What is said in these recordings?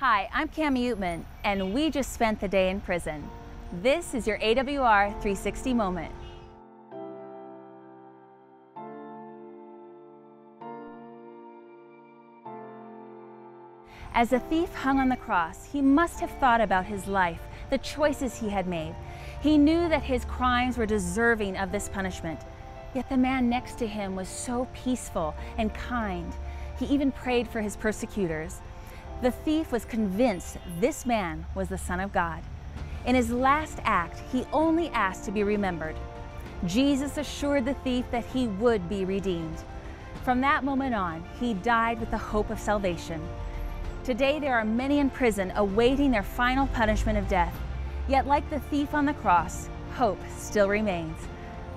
Hi, I'm Cami Utman, and we just spent the day in prison. This is your AWR 360 moment. As the thief hung on the cross, he must have thought about his life, the choices he had made. He knew that his crimes were deserving of this punishment. Yet the man next to him was so peaceful and kind. He even prayed for his persecutors. The thief was convinced this man was the Son of God. In his last act, he only asked to be remembered. Jesus assured the thief that he would be redeemed. From that moment on, he died with the hope of salvation. Today, there are many in prison awaiting their final punishment of death. Yet, like the thief on the cross, hope still remains.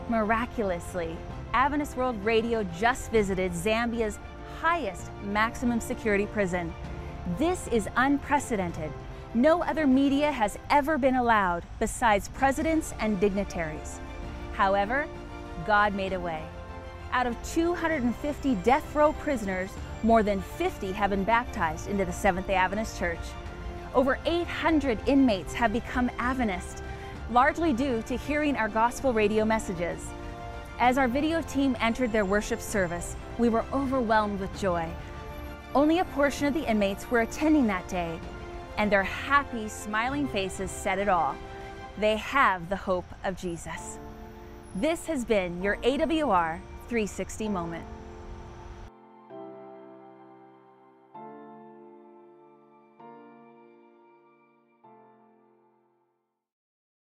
Miraculously, Adventist World Radio just visited Zambia's highest maximum security prison. This is unprecedented. No other media has ever been allowed besides presidents and dignitaries. However, God made a way. Out of 250 death row prisoners, more than 50 have been baptized into the Seventh-day Adventist Church. Over 800 inmates have become Adventist, largely due to hearing our gospel radio messages. As our video team entered their worship service, we were overwhelmed with joy. Only a portion of the inmates were attending that day, and their happy, smiling faces said it all. They have the hope of Jesus. This has been your AWR 360 moment.